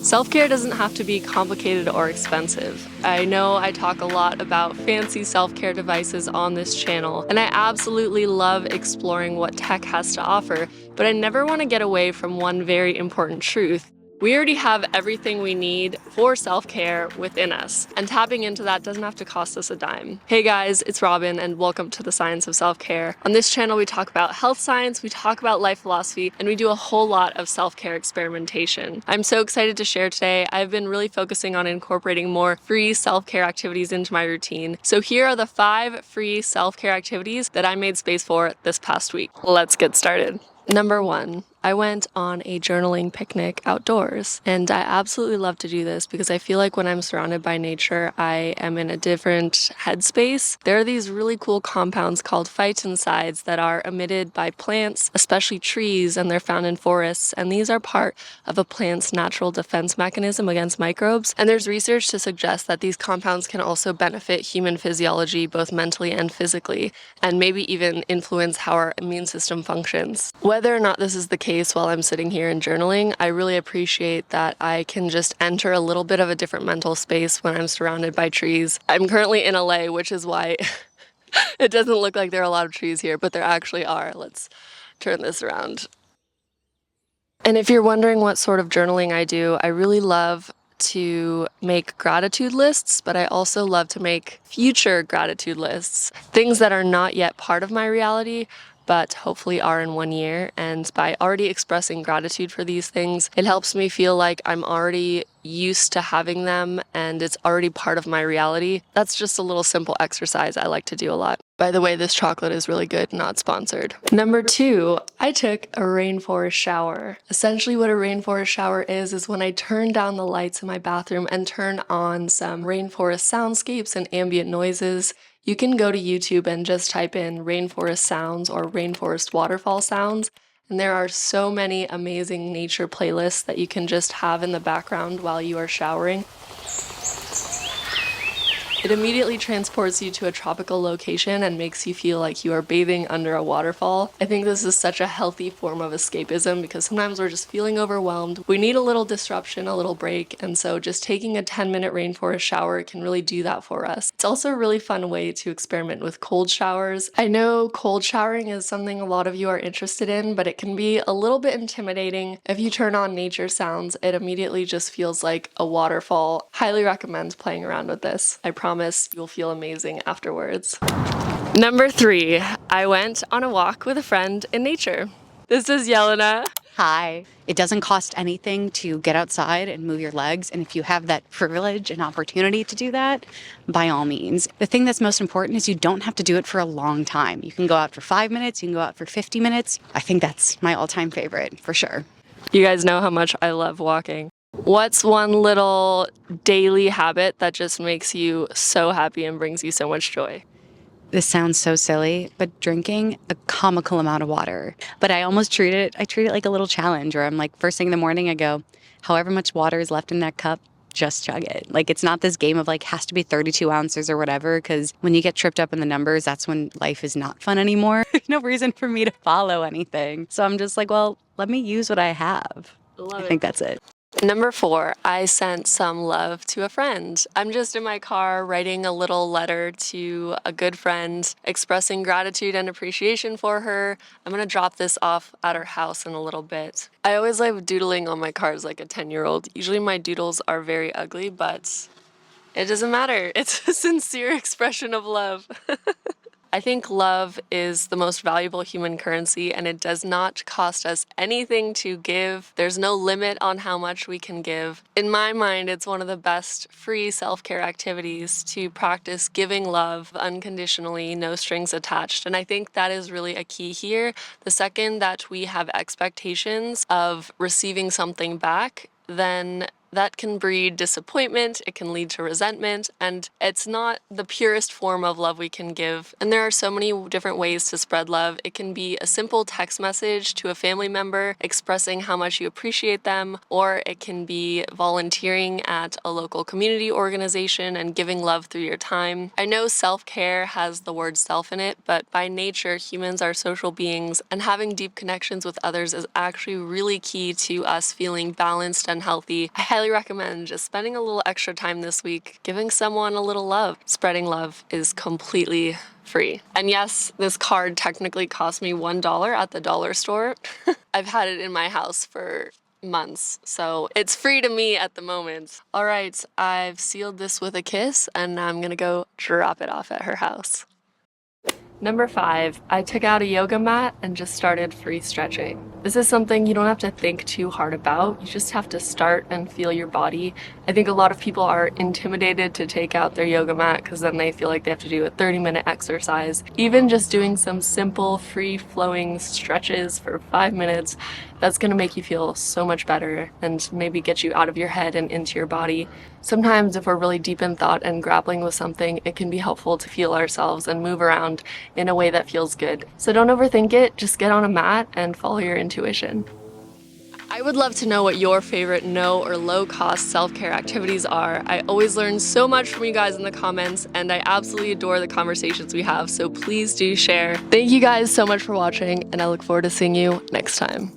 Self-care doesn't have to be complicated or expensive. I know I talk a lot about fancy self-care devices on this channel, and I absolutely love exploring what tech has to offer, but I never want to get away from one very important truth. We already have everything we need for self-care within us, and tapping into that doesn't have to cost us a dime. Hey guys, it's Robin, and welcome to the Science of Self-Care. On this channel, we talk about health science, we talk about life philosophy, and we do a whole lot of self-care experimentation. I'm so excited to share today. I've been really focusing on incorporating more free self-care activities into my routine. So here are the 5 free self-care activities that I made space for this past week. Let's get started. Number 1, I went on a journaling picnic outdoors, and I absolutely love to do this because I feel like when I'm surrounded by nature, I am in a different headspace. There are these really cool compounds called phytoncides that are emitted by plants, especially trees, and they're found in forests, and these are part of a plant's natural defense mechanism against microbes. And there's research to suggest that these compounds can also benefit human physiology, both mentally and physically, and maybe even influence how our immune system functions. Whether or not this is the case while I'm sitting here and journaling, I really appreciate that I can just enter a little bit of a different mental space when I'm surrounded by trees. I'm currently in LA, which is why it doesn't look like there are a lot of trees here, but there actually are. Let's turn this around. And if you're wondering what sort of journaling I do, I really love to make gratitude lists, but I also love to make future gratitude lists, things that are not yet part of my reality, but hopefully are in 1 year. And by already expressing gratitude for these things, it helps me feel like I'm already used to having them and it's already part of my reality. That's just a little simple exercise I like to do a lot. By the way, this chocolate is really good, not sponsored. Number 2, I took a rainforest shower. Essentially what a rainforest shower is when I turn down the lights in my bathroom and turn on some rainforest soundscapes and ambient noises. You can go to YouTube and just type in rainforest sounds or rainforest waterfall sounds, and there are so many amazing nature playlists that you can just have in the background while you are showering. It immediately transports you to a tropical location and makes you feel like you are bathing under a waterfall. I think this is such a healthy form of escapism because sometimes we're just feeling overwhelmed. We need a little disruption, a little break, and so just taking a 10-minute rainforest shower can really do that for us. It's also a really fun way to experiment with cold showers. I know cold showering is something a lot of you are interested in, but it can be a little bit intimidating. If you turn on nature sounds, it immediately just feels like a waterfall. Highly recommend playing around with this. I promise you'll feel amazing afterwards. Number 3, I went on a walk with a friend in nature. This is Jelena. Hi. It doesn't cost anything to get outside and move your legs, and if you have that privilege and opportunity to do that, by all means. The thing that's most important is you don't have to do it for a long time. You can go out for 5 minutes, you can go out for 50 minutes. I think that's my all-time favorite, for sure. You guys know how much I love walking. What's one little daily habit that just makes you so happy and brings you so much joy? This sounds so silly, but drinking a comical amount of water. But I treat it like a little challenge where I'm like, first thing in the morning, I go, however much water is left in that cup, just chug it. Like, it's not this game of like, has to be 32 ounces or whatever, because when you get tripped up in the numbers, that's when life is not fun anymore. There's no reason for me to follow anything. So I'm just like, well, let me use what I have. I think that's it. Number 4, I sent some love to a friend. I'm just in my car writing a little letter to a good friend, expressing gratitude and appreciation for her. I'm gonna drop this off at her house in a little bit. I always love doodling on my cards like a 10-year-old. Usually my doodles are very ugly, but it doesn't matter. It's a sincere expression of love. I think love is the most valuable human currency, and it does not cost us anything to give. There's no limit on how much we can give. In my mind, it's one of the best free self-care activities to practice giving love unconditionally, no strings attached. And I think that is really a key here. The second that we have expectations of receiving something back, then that can breed disappointment, it can lead to resentment, and it's not the purest form of love we can give. And there are so many different ways to spread love. It can be a simple text message to a family member expressing how much you appreciate them, or it can be volunteering at a local community organization and giving love through your time. I know self-care has the word self in it, but by nature, humans are social beings, and having deep connections with others is actually really key to us feeling balanced and healthy. I highly highly recommend just spending a little extra time this week, giving someone a little love. Spreading love is completely free. And yes, this card technically cost me $1 at the dollar store. I've had it in my house for months, so it's free to me at the moment. All right, I've sealed this with a kiss, and now I'm gonna go drop it off at her house. Number 5, I took out a yoga mat and just started free stretching. This is something you don't have to think too hard about. You just have to start and feel your body. I think a lot of people are intimidated to take out their yoga mat because then they feel like they have to do a 30-minute exercise. Even just doing some simple free-flowing stretches for 5 minutes, that's gonna make you feel so much better and maybe get you out of your head and into your body. Sometimes if we're really deep in thought and grappling with something, it can be helpful to feel ourselves and move around in a way that feels good. So don't overthink it, just get on a mat and follow your intuition. I would love to know what your favorite no or low cost self-care activities are. I always learn so much from you guys in the comments, and I absolutely adore the conversations we have, so please do share. Thank you guys so much for watching, and I look forward to seeing you next time.